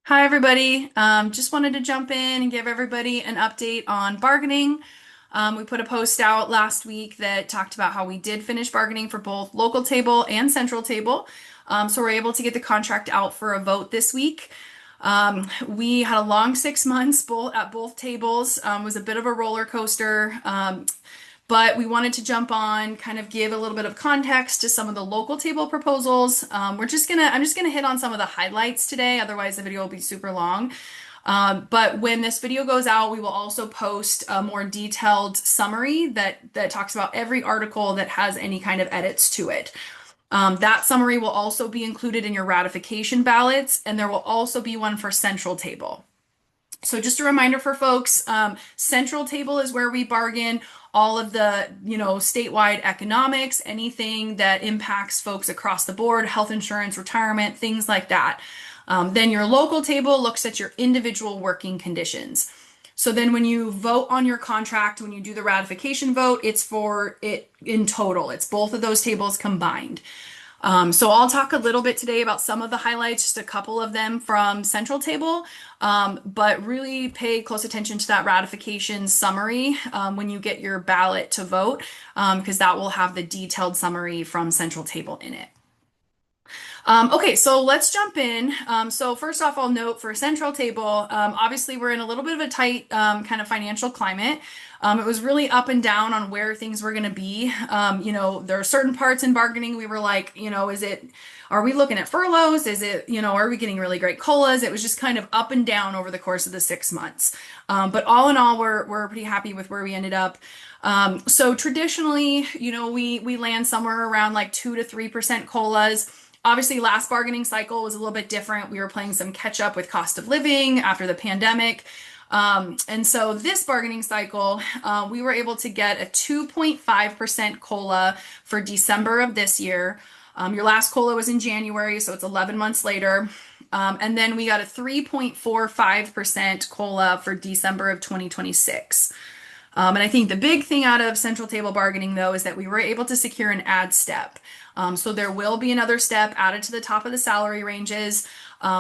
Hi, everybody. Just wanted to jump in and give everybody an update on bargaining. We put a post out last week that talked about how we did finish bargaining for both local table and central table. So we're able to get the contract out for a vote this week. We had a long 6 months both at both tables. It was a bit of a roller coaster. But we wanted to jump on, kind of give a little bit of context to some of the local table proposals. I'm just gonna hit on some of the highlights today, otherwise the video will be super long. But when this video goes out, we will also post a more detailed summary that talks about every article that has any kind of edits to it. That summary will also be included in your ratification ballots, and there will also be one for central table. So just a reminder for folks, central table is where we bargain all of the, statewide economics, anything that impacts folks across the board, health insurance, retirement, things like that. Then your local table looks at your individual working conditions. So then when you vote on your contract, when you do the ratification vote, it's for it in total. It's both of those tables combined. So I'll talk a little bit today about some of the highlights, just a couple of them from Central Table, but really pay close attention to that ratification summary when you get your ballot to vote, because that will have the detailed summary from Central Table in it. Okay, so let's jump in. So first off, I'll note for Central Table, obviously we're in a little bit of a tight kind of financial climate. It was really up and down on where things were going to be. There are certain parts in bargaining we were like, are we looking at furloughs? Is it, are we getting really great COLAs? It was just kind of up and down over the course of the 6 months. But all in all, we're pretty happy with where we ended up. So traditionally, we land somewhere around like 2 to 3% COLAs. Obviously, last bargaining cycle was a little bit different. We were playing some catch up with cost of living after the pandemic. And so this bargaining cycle, we were able to get a 2.5% COLA for December of this year. Your last COLA was in January, so it's 11 months later. And then we got a 3.45% COLA for December of 2026. And I think the big thing out of central table bargaining, though, is that we were able to secure an add step. So there will be another step added to the top of the salary ranges.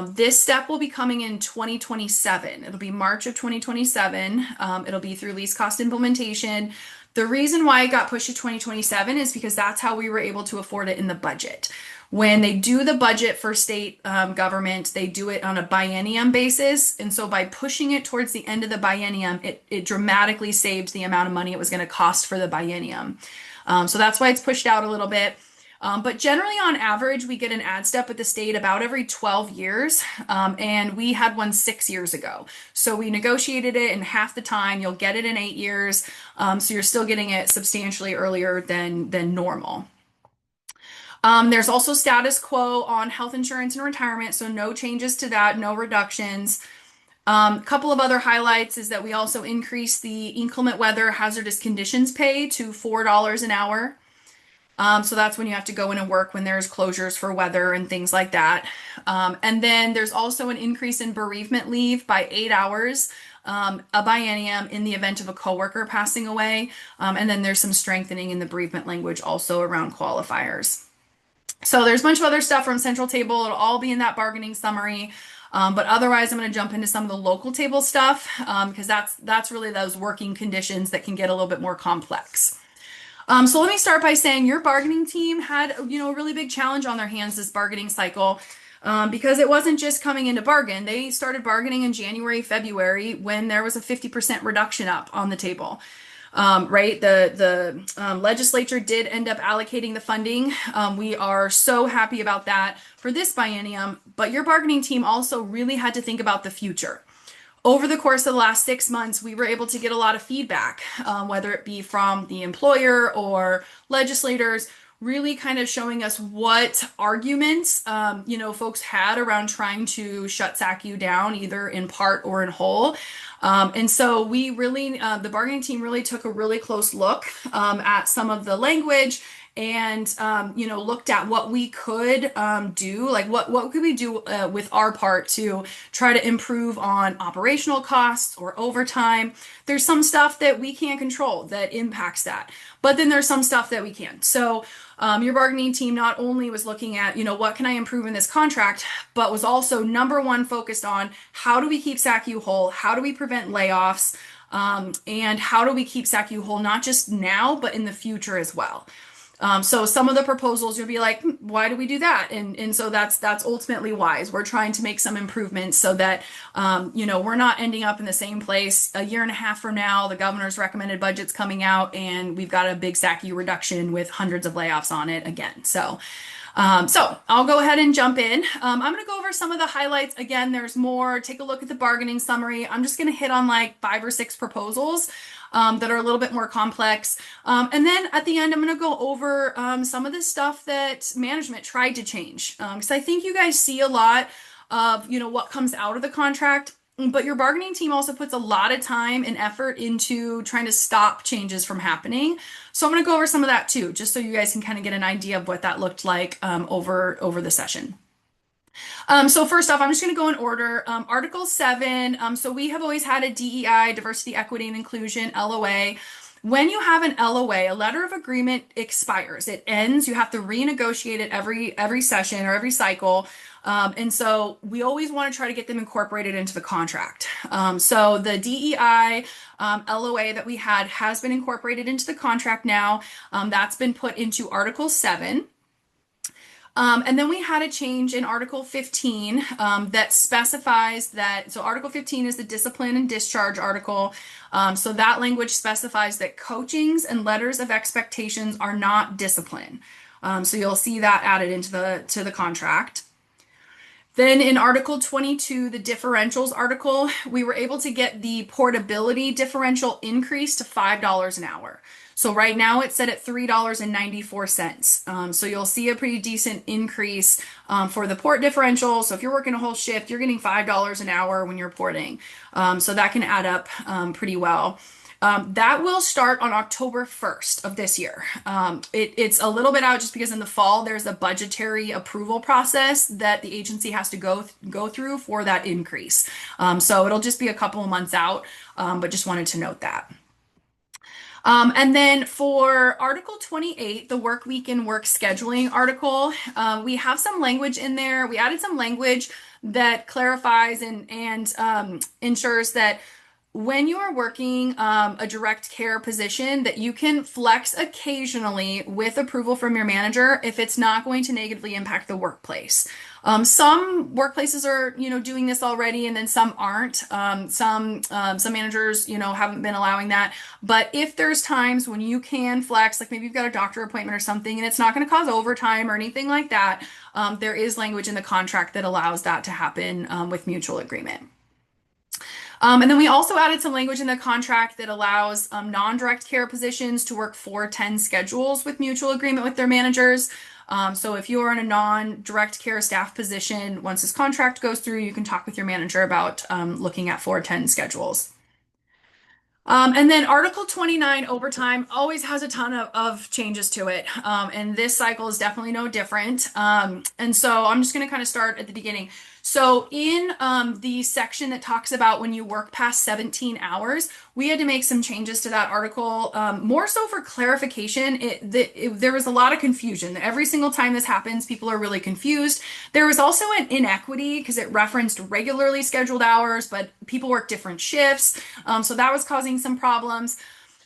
This step will be coming in 2027. It'll be March of 2027. It'll be through least cost implementation. The reason why it got pushed to 2027 is because that's how we were able to afford it in the budget. When they do the budget for state government, they do it on a biennium basis. And so by pushing it towards the end of the biennium, it dramatically saved the amount of money it was going to cost for the biennium. So that's why it's pushed out a little bit. But generally, on average, we get an add step with the state about every 12 years, and we had one 6 years ago. So we negotiated it in half the time. You'll get it in 8 years, so you're still getting it substantially earlier than normal. There's also status quo on health insurance and retirement, so no changes to that, no reductions. A couple of other highlights is that we also increased the inclement weather hazardous conditions pay to $4 an hour. So that's when you have to go in and work when there's closures for weather and things like that. And then there's also an increase in bereavement leave by 8 hours, a biennium in the event of a coworker passing away. And then there's some strengthening in the bereavement language also around qualifiers. So there's a bunch of other stuff from Central Table. It'll all be in that bargaining summary. But otherwise, I'm going to jump into some of the local table stuff because that's really those working conditions that can get a little bit more complex. So let me start by saying your bargaining team had, a really big challenge on their hands this bargaining cycle because it wasn't just coming into bargain. They started bargaining in January, February when there was a 50% reduction up on the table. Right? The legislature did end up allocating the funding. We are so happy about that for this biennium, but your bargaining team also really had to think about the future. Over the course of the last 6 months, we were able to get a lot of feedback, whether it be from the employer or legislators, really kind of showing us what arguments, folks had around trying to shut SACU down, either in part or in whole. And so we really, the bargaining team really took a really close look at some of the language and looked at what we could do, like what could we do with our part to try to improve on operational costs or overtime. There's some stuff that we can't control that impacts that, but then there's some stuff that we can. So your bargaining team not only was looking at, what can I improve in this contract, but was also number one focused on how do we keep SACU whole? How do we prevent layoffs? And how do we keep SACU whole, not just now, but in the future as well? So some of the proposals you'll be like, why do we do that? And so that's ultimately wise. We're trying to make some improvements so that, we're not ending up in the same place a year and a half from now. The governor's recommended budget's coming out and we've got a big SACU reduction with hundreds of layoffs on it again. So I'll go ahead and jump in. I'm going to go over some of the highlights. Again, there's more. Take a look at the bargaining summary. I'm just going to hit on like 5 or 6 proposals that are a little bit more complex. And then at the end, I'm going to go over some of the stuff that management tried to change. Because I think you guys see a lot of, what comes out of the contract. But your bargaining team also puts a lot of time and effort into trying to stop changes from happening. So I'm going to go over some of that too, just so you guys can kind of get an idea of what that looked like over the session. So first off, I'm just going to go in order. Article 7. So we have always had a DEI, diversity, equity, and inclusion, LOA. When you have an LOA, a letter of agreement expires. It ends. You have to renegotiate it every session or every cycle. And so we always want to try to get them incorporated into the contract. So the DEI LOA that we had has been incorporated into the contract now. That's been put into Article 7. And then we had a change in Article 15 that specifies that, so Article 15 is the discipline and discharge article. So that language specifies that coachings and letters of expectations are not discipline. So you'll see that added into the contract. Then in Article 22, the differentials article, we were able to get the portability differential increase to $5 an hour. So right now it's set at $3.94. So you'll see a pretty decent increase for the port differential. So if you're working a whole shift, you're getting $5 an hour when you're porting. So that can add up pretty well. That will start on October 1st of this year. It's a little bit out just because in the fall there's a budgetary approval process that the agency has to go through for that increase. So it'll just be a couple of months out, but just wanted to note that. And then for Article 28, the work week and work scheduling article, we have some language in there. We added some language that clarifies and ensures that when you are working a direct care position, that you can flex occasionally with approval from your manager if it's not going to negatively impact the workplace. Some workplaces are, doing this already, and then some aren't. Some managers, haven't been allowing that. But if there's times when you can flex, like maybe you've got a doctor appointment or something, and it's not going to cause overtime or anything like that, there is language in the contract that allows that to happen with mutual agreement. And then we also added some language in the contract that allows non-direct care positions to work 4-10 schedules with mutual agreement with their managers. So if you are in a non-direct care staff position, once this contract goes through, you can talk with your manager about looking at 4-10 schedules. And then Article 29, overtime, always has a ton of changes to it. And this cycle is definitely no different. And so I'm just going to kind of start at the beginning. So in the section that talks about when you work past 17 hours, we had to make some changes to that article, more so for clarification. There was a lot of confusion. Every single time this happens, people are really confused. There was also an inequity because it referenced regularly scheduled hours, but people work different shifts. So that was causing some problems.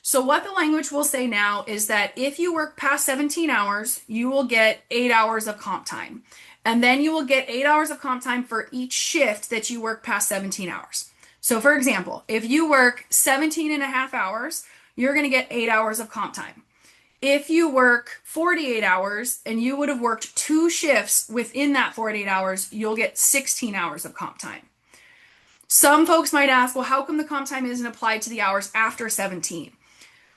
So what the language will say now is that if you work past 17 hours, you will get 8 hours of comp time. And then you will get 8 hours of comp time for each shift that you work past 17 hours. So for example, if you work 17 and a half hours, you're going to get 8 hours of comp time. If you work 48 hours and you would have worked 2 shifts within that 48 hours, you'll get 16 hours of comp time. Some folks might ask, well, how come the comp time isn't applied to the hours after 17?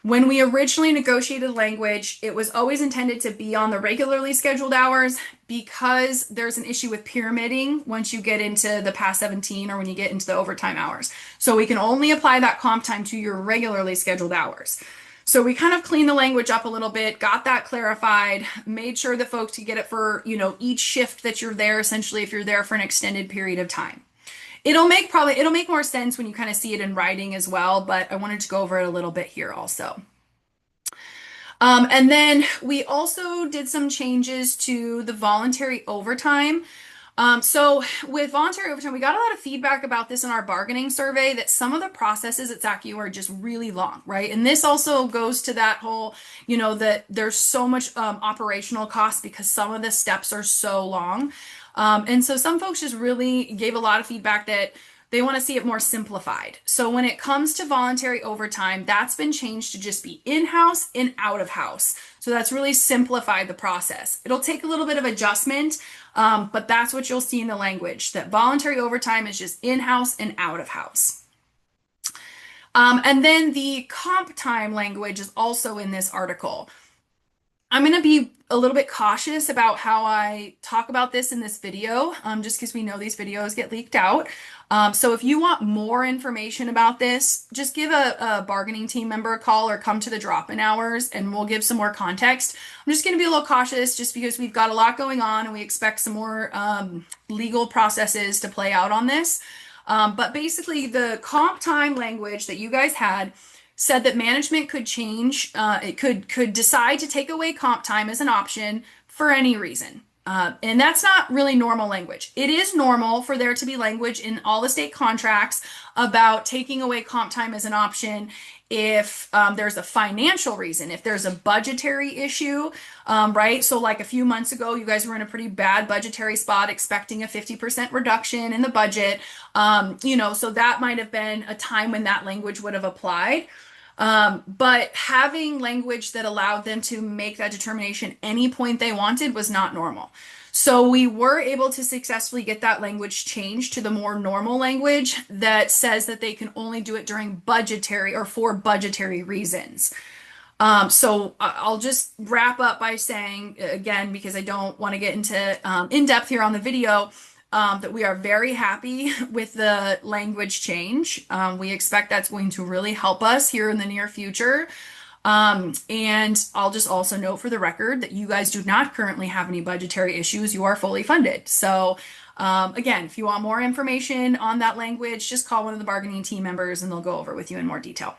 When we originally negotiated language, it was always intended to be on the regularly scheduled hours because there's an issue with pyramiding once you get into the past 17 or when you get into the overtime hours. So we can only apply that comp time to your regularly scheduled hours. So we kind of cleaned the language up a little bit, got that clarified, made sure that folks could get it for, each shift that you're there, essentially, if you're there for an extended period of time. It'll make more sense when you kind of see it in writing as well, but I wanted to go over it a little bit here also. And then we also did some changes to the voluntary overtime. So with voluntary overtime, we got a lot of feedback about this in our bargaining survey that some of the processes at SACU are just really long, right? And this also goes to that whole, that there's so much operational cost because some of the steps are so long. And so some folks just really gave a lot of feedback that they want to see it more simplified. So when it comes to voluntary overtime, that's been changed to just be in-house and out of house. So that's really simplified the process. It'll take a little bit of adjustment, but that's what you'll see in the language, that voluntary overtime is just in-house and out of house. And then the comp time language is also in this article. I'm going to be a little bit cautious about how I talk about this in this video, just because we know these videos get leaked out. So if you want more information about this, just give a bargaining team member a call or come to the drop-in hours and we'll give some more context. I'm just going to be a little cautious just because we've got a lot going on and we expect some more legal processes to play out on this. But basically the comp time language that you guys had said that management could change, it could decide to take away comp time as an option for any reason. And that's not really normal language. It is normal for there to be language in all the state contracts about taking away comp time as an option if there's a financial reason, if there's a budgetary issue, right? So like a few months ago, you guys were in a pretty bad budgetary spot, expecting a 50% reduction in the budget. So that might have been a time when that language would have applied. But having language that allowed them to make that determination any point they wanted was not normal. So we were able to successfully get that language changed to the more normal language that says that they can only do it during budgetary or for budgetary reasons. So I'll just wrap up by saying, again, because I don't want to get into in depth here on the video, that we are very happy with the language change. We expect that's going to really help us here in the near future. And I'll just also note for the record that you guys do not currently have any budgetary issues. You are fully funded. So again, if you want more information on that language, just call one of the bargaining team members and they'll go over with you in more detail.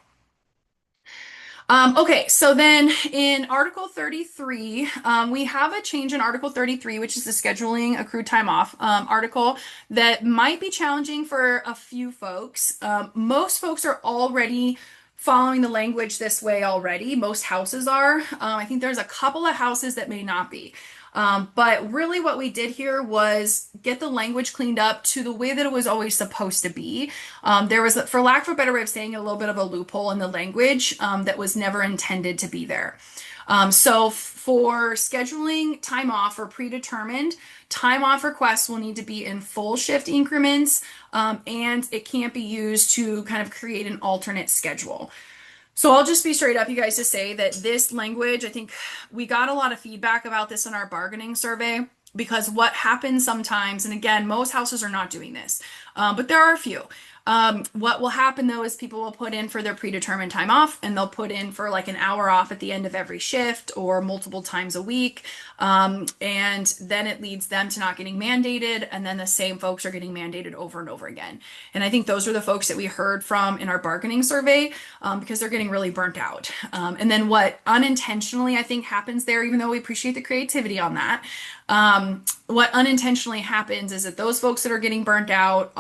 Okay, so then in Article 33, we have a change in Article 33, which is the scheduling accrued time off article that might be challenging for a few folks. Most folks are already following the language this way already. Most houses are. I think there's a couple of houses that may not be. But really what we did here was get the language cleaned up to the way that it was always supposed to be. There was, for lack of a better way of saying it, a little bit of a loophole in the language that was never intended to be there. So for scheduling time off or predetermined, time off requests will need to be in full shift increments, and it can't be used to kind of create an alternate schedule. So I'll just be straight up, you guys, to say that this language, I think we got a lot of feedback about this in our bargaining survey, because what happens sometimes, and again, most houses are not doing this, but there are a few. What will happen though is people will put in for their predetermined time off and they'll put in for like an hour off at the end of every shift or multiple times a week. And then it leads them to not getting mandated. And then the same folks are getting mandated over and over again. And I think those are the folks that we heard from in our bargaining survey, because they're getting really burnt out. And then what unintentionally I think happens there, even though we appreciate the creativity on that, what unintentionally happens is that those folks that are getting burnt out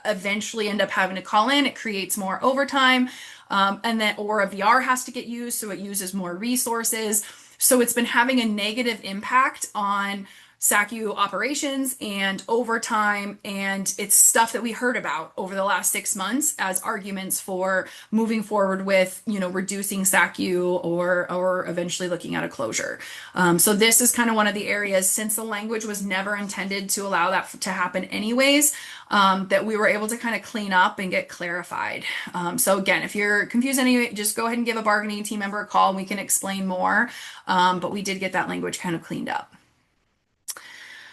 eventually end up having to call in. It creates more overtime, and then or a VR has to get used, so it uses more resources. So it's been having a negative impact on SACU operations and overtime, and it's stuff that we heard about over the last 6 months as arguments for moving forward with, reducing SACU or eventually looking at a closure. So this is kind of one of the areas, since the language was never intended to allow that to happen anyways, that we were able to kind of clean up and get clarified. So again, if you're confused anyway, just go ahead and give a bargaining team member a call and we can explain more. But we did get that language kind of cleaned up.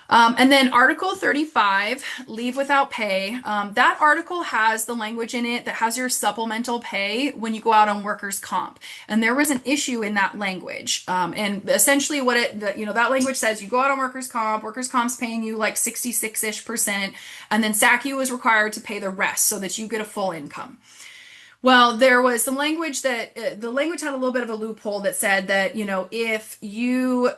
And then Article 35, leave without pay. That article has the language in it that has your supplemental pay when you go out on workers' comp. And there was an issue in that language. And essentially what that language says, you go out on workers' comp's paying you like 66-ish%, and then SACU is required to pay the rest so that you get a full income. Well, there was some language that the language had a little bit of a loophole that said that, if you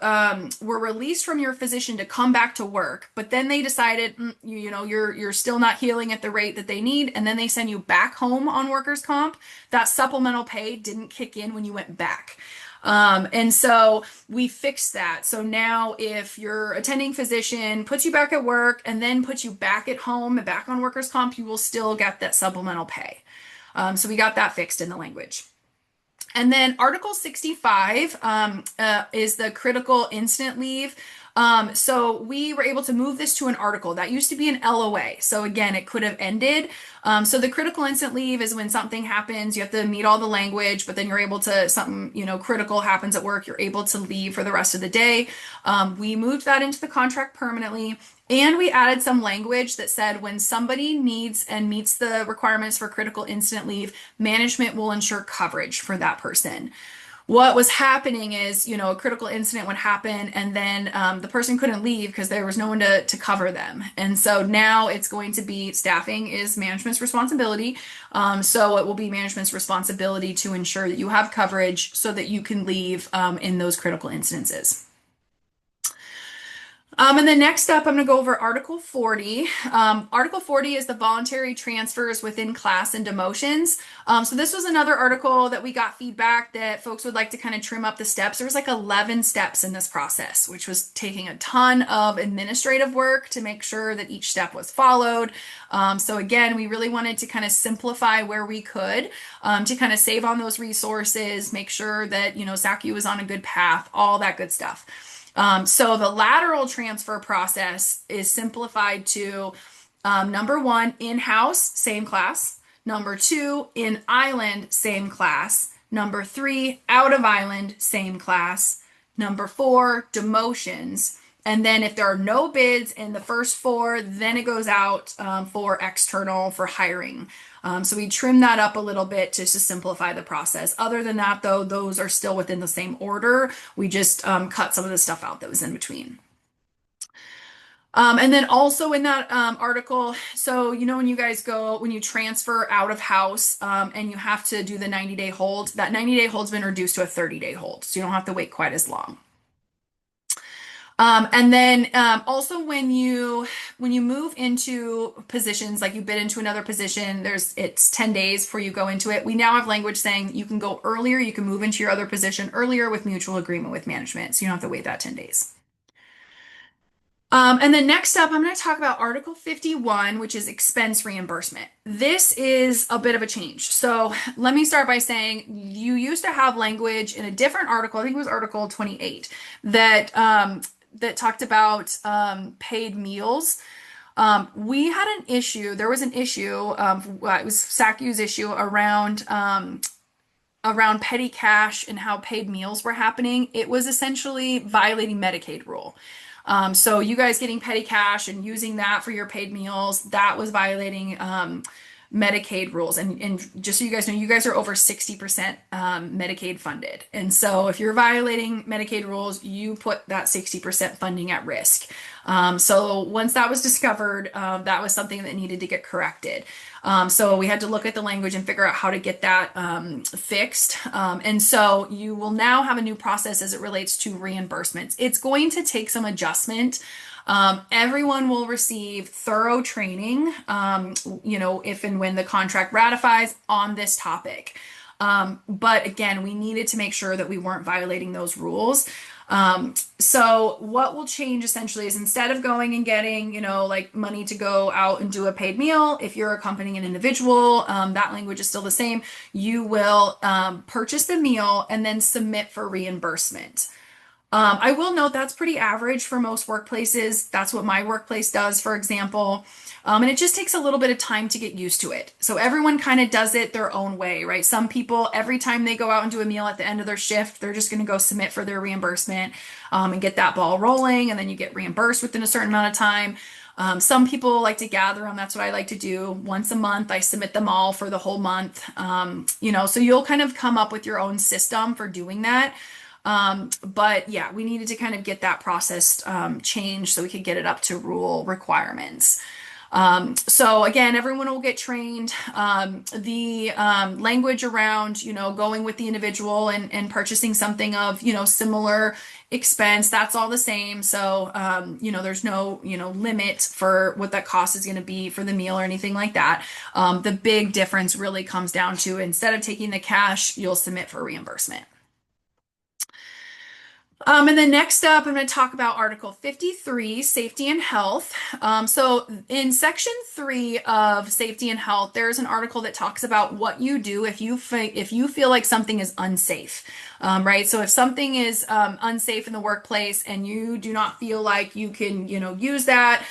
were released from your physician to come back to work, but then they decided, you're still not healing at the rate that they need, and then they send you back home on workers' comp, that supplemental pay didn't kick in when you went back. And so we fixed that. So now if your attending physician puts you back at work and then puts you back at home and back on workers' comp, you will still get that supplemental pay. So we got that fixed in the language. And then Article 65 is the critical incident leave. So we were able to move this to an article. That used to be an LOA. So again, it could have ended. So the critical incident leave is when something happens, you have to meet all the language, but then you're able to, something, critical happens at work, you're able to leave for the rest of the day. We moved that into the contract permanently. And we added some language that said when somebody needs and meets the requirements for critical incident leave, management will ensure coverage for that person. What was happening is, a critical incident would happen and then the person couldn't leave because there was no one to cover them. And so now it's going to be staffing is management's responsibility. So it will be management's responsibility to ensure that you have coverage so that you can leave in those critical instances. And then next up, I'm going to go over Article 40. Article 40 is the voluntary transfers within class and demotions. So this was another article that we got feedback that folks would like to kind of trim up the steps. There was like 11 steps in this process, which was taking a ton of administrative work to make sure that each step was followed. So again, we really wanted to kind of simplify where we could to kind of save on those resources, make sure that, SACU was on a good path, all that good stuff. So the lateral transfer process is simplified to number 1, in-house, same class. Number 2, in island, same class. Number 3, out of island, same class. Number 4, demotions. And then if there are no bids in the first 4, then it goes out for external for hiring. So we trim that up a little bit just to simplify the process. Other than that, though, those are still within the same order. We just cut some of the stuff out that was in between. And then also in that article, so when you guys when you transfer out of house and you have to do the 90-day hold, that 90-day hold's been reduced to a 30-day hold. So you don't have to wait quite as long. And then also when you move into positions, like you bid into another position, it's 10 days before you go into it. We now have language saying you can go earlier, you can move into your other position earlier with mutual agreement with management. So you don't have to wait that 10 days. And then next up, I'm going to talk about Article 51, which is expense reimbursement. This is a bit of a change. So let me start by saying you used to have language in a different article, I think it was Article 28, that talked about paid meals. We had an issue, there was an issue, it was SACU's issue around petty cash and how paid meals were happening. It was essentially violating Medicaid rule. So you guys getting petty cash and using that for your paid meals, that was violating Medicaid rules. And just so you guys know, you guys are over 60% Medicaid funded. And so if you're violating Medicaid rules, you put that 60% funding at risk. So once that was discovered, that was something that needed to get corrected. So we had to look at the language and figure out how to get that fixed. And so you will now have a new process as it relates to reimbursements. It's going to take some adjustment. Everyone will receive thorough training, if and when the contract ratifies on this topic. But again, we needed to make sure that we weren't violating those rules. So what will change essentially is instead of going and getting, like money to go out and do a paid meal, if you're accompanying an individual, that language is still the same. You will purchase the meal and then submit for reimbursement. I will note that's pretty average for most workplaces. That's what my workplace does, for example. And it just takes a little bit of time to get used to it. So everyone kind of does it their own way, right? Some people, every time they go out and do a meal at the end of their shift, they're just going to go submit for their reimbursement and get that ball rolling, and then you get reimbursed within a certain amount of time. Some people like to gather them. That's what I like to do. Once a month, I submit them all for the whole month. So you'll kind of come up with your own system for doing that. But yeah, we needed to kind of get that process changed so we could get it up to rule requirements. So again, everyone will get trained. The language around, going with the individual and purchasing something of, similar expense, that's all the same. So, there's no, limit for what that cost is going to be for the meal or anything like that. The big difference really comes down to instead of taking the cash, you'll submit for reimbursement. And then next up, I'm going to talk about Article 53, Safety and Health. So in Section 3 of Safety and Health, there's an article that talks about what you do if you feel like something is unsafe, right? So if something is unsafe in the workplace and you do not feel like you can, use that,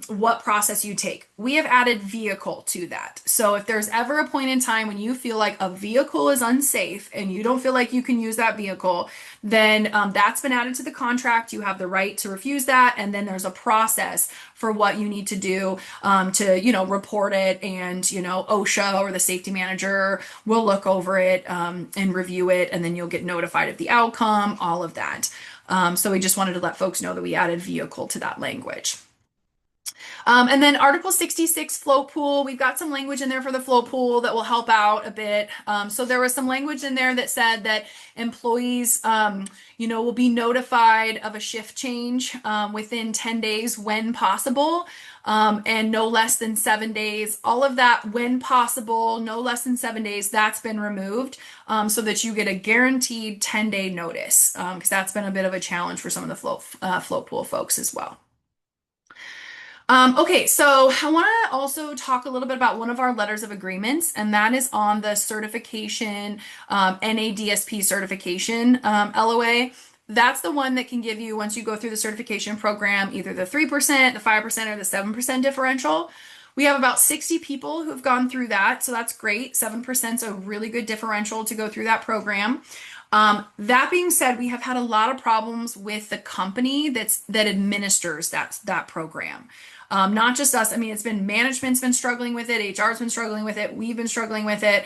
what process you take. We have added vehicle to that. So if there's ever a point in time when you feel like a vehicle is unsafe and you don't feel like you can use that vehicle, then that's been added to the contract. You have the right to refuse that. And then there's a process for what you need to do to, report it. And, OSHA or the safety manager will look over it and review it. And then you'll get notified of the outcome, all of that. So we just wanted to let folks know that we added vehicle to that language. And then Article 66 float pool, we've got some language in there for the float pool that will help out a bit. So there was some language in there that said that employees, will be notified of a shift change within 10 days when possible, and no less than 7 days. All of that when possible, no less than 7 days, that's been removed so that you get a guaranteed 10-day notice because that's been a bit of a challenge for some of the float pool folks as well. Okay, so I want to also talk a little bit about one of our letters of agreements, and that is on the certification, NADSP certification, LOA. That's the one that can give you, once you go through the certification program, either the 3%, the 5%, or the 7% differential. We have about 60 people who've gone through that, so that's great. 7% is a really good differential to go through that program. That being said, we have had a lot of problems with the company that administers that program. Not just us. I mean, it's been management's been struggling with it, HR's been struggling with it, we've been struggling with it.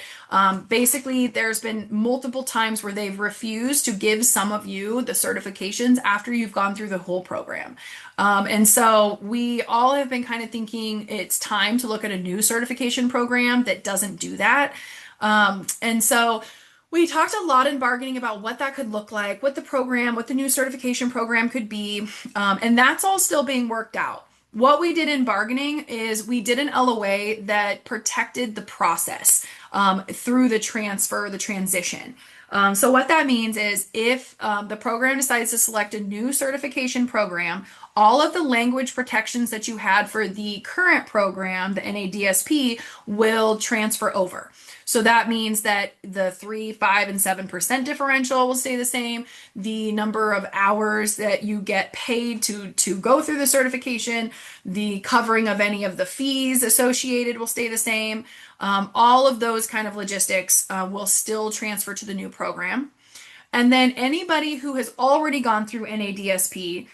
Basically, there's been multiple times where they've refused to give some of you the certifications after you've gone through the whole program. And so we all have been kind of thinking it's time to look at a new certification program that doesn't do that. And so we talked a lot in bargaining about what that could look like, what the new certification program could be, and that's all still being worked out. What we did in bargaining is we did an LOA that protected the process through the transition. So what that means is if the program decides to select a new certification program, all of the language protections that you had for the current program, the NADSP, will transfer over. So that means that the 3, 5, and 7% differential will stay the same. The number of hours that you get paid to go through the certification, the covering of any of the fees associated will stay the same. All of those kind of logistics will still transfer to the new program. And then anybody who has already gone through NADSP,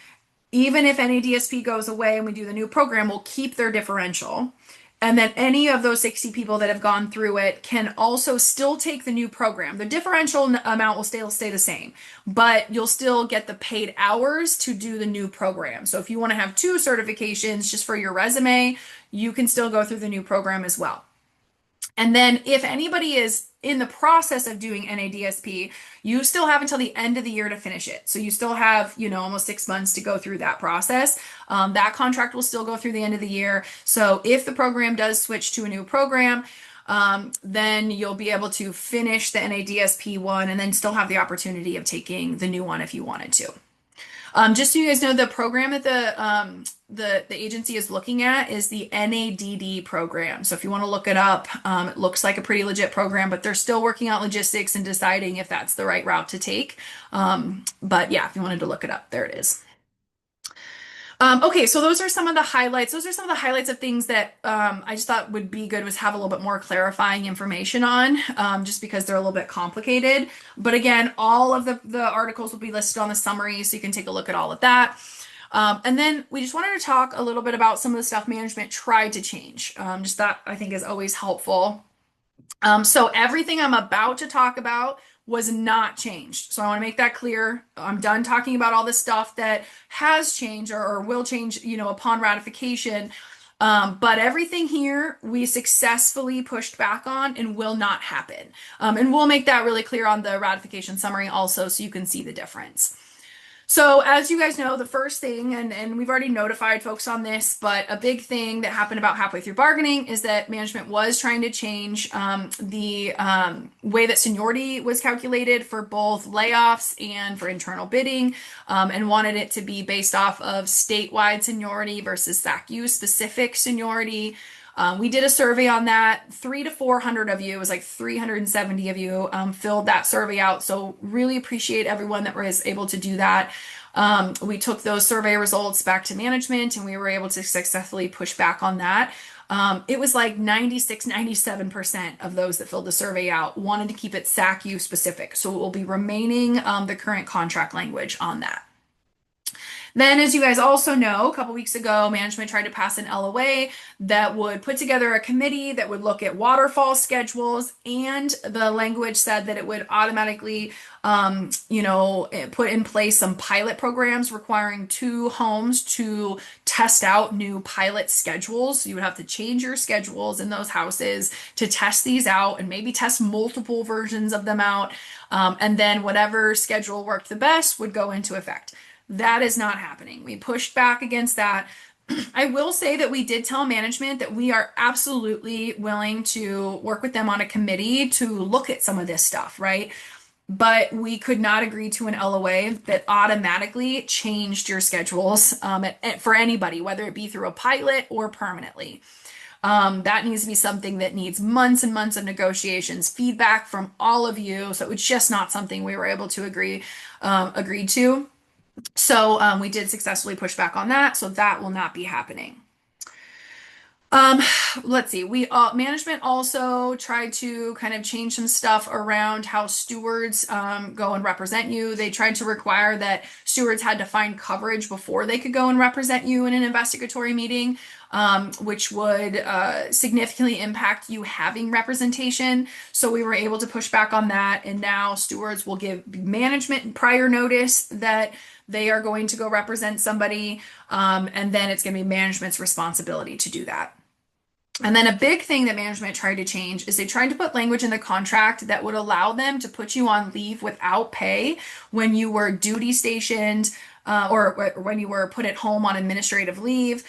even if NADSP goes away and we do the new program, will keep their differential. And then any of those 60 people that have gone through it can also still take the new program. The differential amount will stay the same, but you'll still get the paid hours to do the new program. So if you want to have 2 certifications just for your resume, you can still go through the new program as well. And then if anybody is in the process of doing NADSP, you still have until the end of the year to finish it. So you still have, almost 6 months to go through that process. That contract will still go through the end of the year. So if the program does switch to a new program, then you'll be able to finish the NADSP one and then still have the opportunity of taking the new one if you wanted to. Just so you guys know, the program that the agency is looking at is the NADD program. So if you want to look it up, it looks like a pretty legit program, but they're still working out logistics and deciding if that's the right route to take. But yeah, if you wanted to look it up, there it is. Okay, so those are some of the highlights. Those are some of the highlights of things that I just thought would be good was have a little bit more clarifying information on, just because they're a little bit complicated. But again, all of the articles will be listed on the summary, so you can take a look at all of that. And then we just wanted to talk a little bit about some of the stuff management tried to change. Just that I think is always helpful. So everything I'm about to talk about was not changed. So I want to make that clear. I'm done talking about all the stuff that has changed or will change, upon ratification. But everything here we successfully pushed back on and will not happen. And we'll make that really clear on the ratification summary also so you can see the difference. So, as you guys know, the first thing, and we've already notified folks on this, but a big thing that happened about halfway through bargaining is that management was trying to change the way that seniority was calculated for both layoffs and for internal bidding, and wanted it to be based off of statewide seniority versus SACU specific seniority. We did a survey on that. 300 to 400 of you, it was like 370 of you, filled that survey out. So really appreciate everyone that was able to do that. We took those survey results back to management and we were able to successfully push back on that. It was like 96, 97% of those that filled the survey out wanted to keep it SACU specific. So it will be remaining the current contract language on that. Then, as you guys also know, a couple weeks ago, management tried to pass an LOA that would put together a committee that would look at waterfall schedules, and the language said that it would automatically, put in place some pilot programs requiring 2 homes to test out new pilot schedules. So you would have to change your schedules in those houses to test these out and maybe test multiple versions of them out. And then whatever schedule worked the best would go into effect. That is not happening. We pushed back against that. I will say that we did tell management that we are absolutely willing to work with them on a committee to look at some of this stuff, right? But we could not agree to an LOA that automatically changed your schedules for anybody, whether it be through a pilot or permanently. That needs to be something that needs months and months of negotiations, feedback from all of you. So it's just not something we were able to agree to. So we did successfully push back on that, so that will not be happening. Let's see. We management also tried to kind of change some stuff around how stewards go and represent you. They tried to require that stewards had to find coverage before they could go and represent you in an investigatory meeting, which would significantly impact you having representation. So we were able to push back on that, and now stewards will give management prior notice that they are going to go represent somebody, and then it's going to be management's responsibility to do that. And then a big thing that management tried to change is they tried to put language in the contract that would allow them to put you on leave without pay when you were duty stationed, or when you were put at home on administrative leave,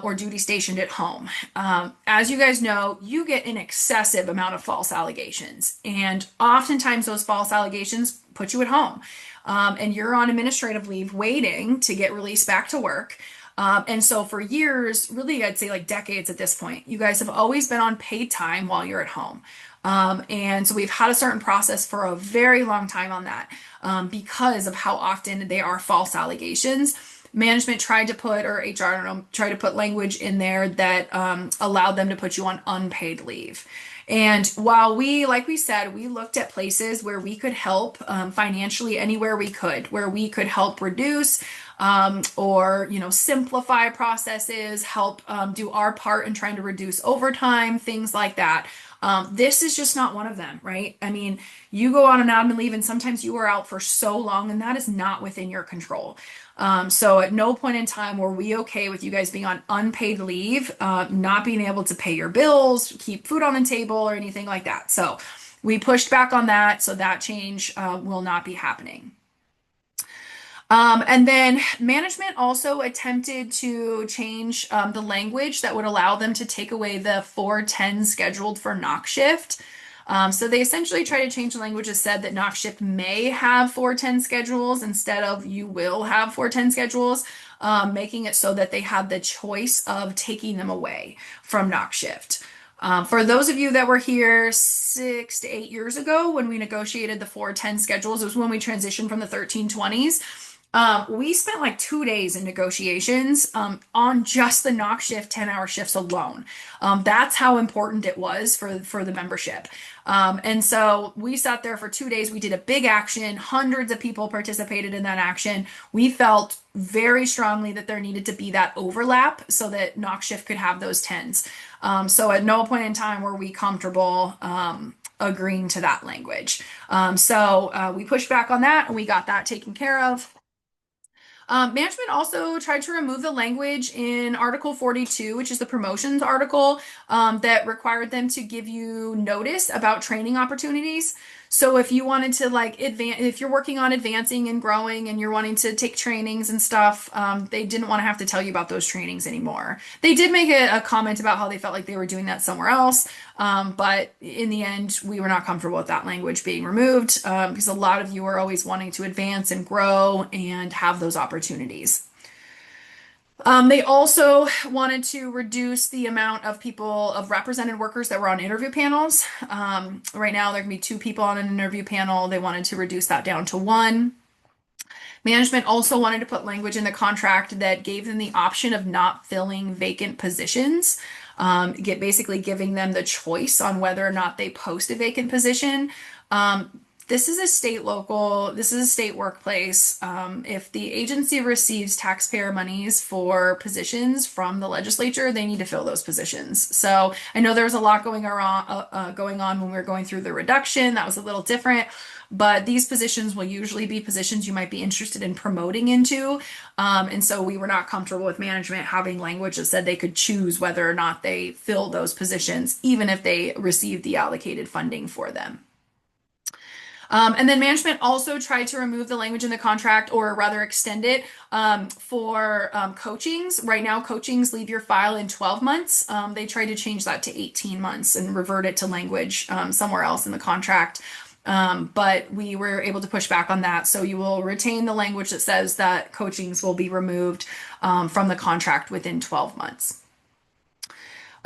or duty stationed at home. As you guys know, you get an excessive amount of false allegations, and oftentimes those false allegations put you at home. And you're on administrative leave waiting to get released back to work. And so for years, really, I'd say like decades at this point, you guys have always been on paid time while you're at home. And so we've had a certain process for a very long time on that, because of how often they are false allegations. Management tried to put, or HR, I don't know, tried to put language in there that allowed them to put you on unpaid leave. And while like we said, we looked at places where we could help financially anywhere we could, where we could help reduce or simplify processes, help do our part in trying to reduce overtime, things like that. This is just not one of them, right? I mean, you go on an admin leave and sometimes you are out for so long, and that is not within your control. So at no point in time were we okay with you guys being on unpaid leave, not being able to pay your bills, keep food on the table, or anything like that. So we pushed back on that, so that change will not be happening. And then management also attempted to change the language that would allow them to take away the 410 scheduled for knock shift. So they essentially tried to change the language that said that knock shift may have 410 schedules instead of you will have 410 schedules, making it so that they had the choice of taking them away from knock shift. For those of you that were here 6 to 8 years ago when we negotiated the 410 schedules, it was when we transitioned from the 1320s. We spent like 2 days in negotiations on just the knock shift 10-hour shifts alone. That's how important it was for the membership. And so we sat there for 2 days. We did a big action. Hundreds of people participated in that action. We felt very strongly that there needed to be that overlap so that knock shift could have those tens. So at no point in time were we comfortable agreeing to that language. So we pushed back on that and we got that taken care of. Management also tried to remove the language in Article 42, which is the promotions article, that required them to give you notice about training opportunities. So if you wanted to like advance, if you're working on advancing and growing and you're wanting to take trainings and stuff, they didn't want to have to tell you about those trainings anymore. They did make a comment about how they felt like they were doing that somewhere else, but in the end, we were not comfortable with that language being removed because a lot of you are always wanting to advance and grow and have those opportunities. They also wanted to reduce the amount of people, of represented workers that were on interview panels. Right now, there can be 2 people on an interview panel. They wanted to reduce that down to 1. Management also wanted to put language in the contract that gave them the option of not filling vacant positions, basically giving them the choice on whether or not they post a vacant position. This is a this is a state workplace. If the agency receives taxpayer monies for positions from the legislature, they need to fill those positions. So I know there was a lot going on when we were going through the reduction. That was a little different. But these positions will usually be positions you might be interested in promoting into. And so we were not comfortable with management having language that said they could choose whether or not they fill those positions, even if they received the allocated funding for them. And then management also tried to remove the language in the contract, or rather extend it for coachings. Right now, coachings leave your file in 12 months. They tried to change that to 18 months and revert it to language somewhere else in the contract. But we were able to push back on that. So you will retain the language that says that coachings will be removed from the contract within 12 months.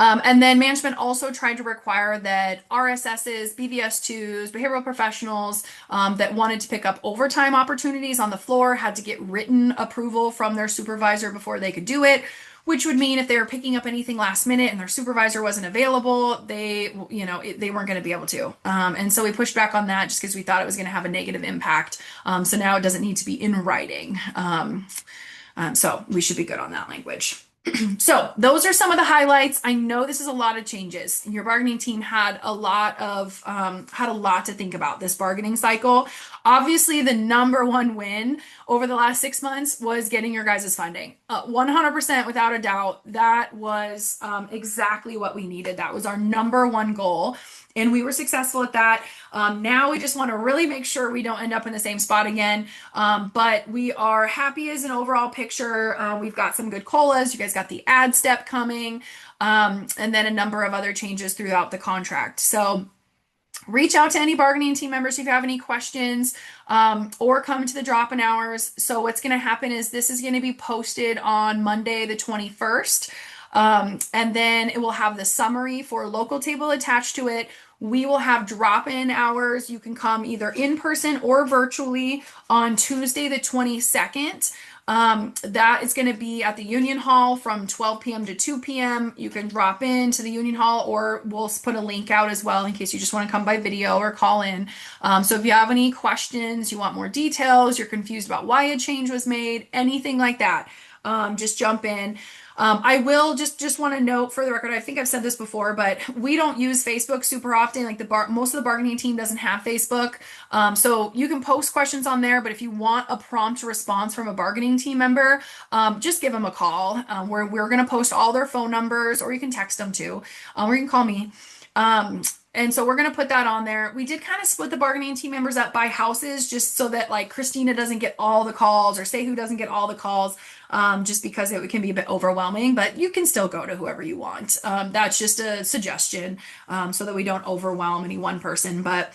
And then management also tried to require that RSSs, BVS2s, behavioral professionals that wanted to pick up overtime opportunities on the floor had to get written approval from their supervisor before they could do it, which would mean if they were picking up anything last minute and their supervisor wasn't available, they weren't going to be able to. And so we pushed back on that just because we thought it was going to have a negative impact. So now it doesn't need to be in writing. So we should be good on that language. So those are some of the highlights. I know this is a lot of changes. Your bargaining team had a lot to think about this bargaining cycle. Obviously, the number one win over the last 6 months was getting your guys' funding. 100% without a doubt, that was exactly what we needed. That was our number one goal. And we were successful at that. Now we just want to really make sure we don't end up in the same spot again. But we are happy as an overall picture. We've got some good COLAs. You guys got the ad step coming, and then a number of other changes throughout the contract. So reach out to any bargaining team members if you have any questions, or come to the drop-in hours. So what's going to happen is this is going to be posted on Monday, the 21st. And then it will have the summary for local table attached to it. We will have drop-in hours. You can come either in person or virtually on Tuesday, the 22nd. That is going to be at the Union Hall from 12 p.m. to 2 p.m. You can drop in to the Union Hall, or we'll put a link out as well in case you just want to come by video or call in. So if you have any questions, you want more details, you're confused about why a change was made, anything like that, just jump in. I will just want to note for the record, I think I've said this before, but we don't use Facebook super often. Like most of the bargaining team doesn't have Facebook. So you can post questions on there, but if you want a prompt response from a bargaining team member, just give them a call. We're going to post all their phone numbers, or you can text them too, or you can call me. And so we're going to put that on there. We did kind of split the bargaining team members up by houses just so that like Christina doesn't get all the calls, or SACU doesn't get all the calls, just because it can be a bit overwhelming, but you can still go to whoever you want. That's just a suggestion, so that we don't overwhelm any one person. But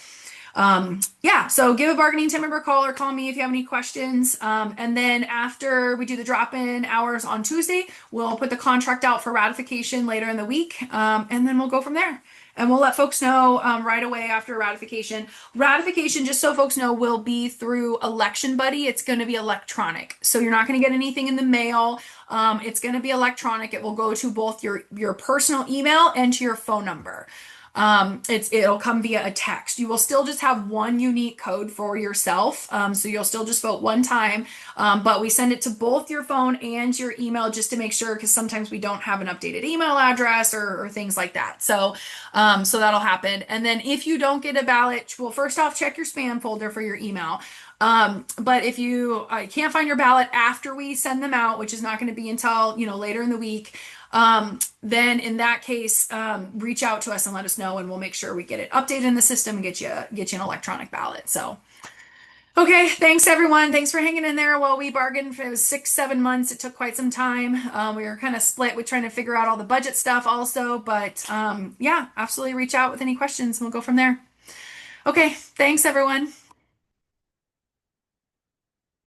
yeah, so give a bargaining team member a call or call me if you have any questions. And then after we do the drop-in hours on Tuesday, we'll put the contract out for ratification later in the week, and then we'll go from there. and we'll let folks know right away after ratification. Ratification, just so folks know, will be through Election Buddy. It's going to be electronic, so you're not going to get anything in the mail. It's going to be electronic. It will go to both your personal email and to your phone number. It'll come via a text. You will still just have one unique code for yourself. So you'll still just vote one time. But we send it to both your phone and your email just to make sure, because sometimes we don't have an updated email address or things like that. So that'll happen. And then if you don't get a ballot, well, first off, check your spam folder for your email. But if you can't find your ballot after we send them out, which is not going to be until, later in the week, then in that case, reach out to us and let us know, and we'll make sure we get it updated in the system and get you an electronic ballot. So, okay, thanks everyone. Thanks for hanging in there while we bargained for 6-7 months. It took quite some time. We were kind of split with trying to figure out all the budget stuff also, but yeah, absolutely reach out with any questions and we'll go from there. Okay, thanks everyone.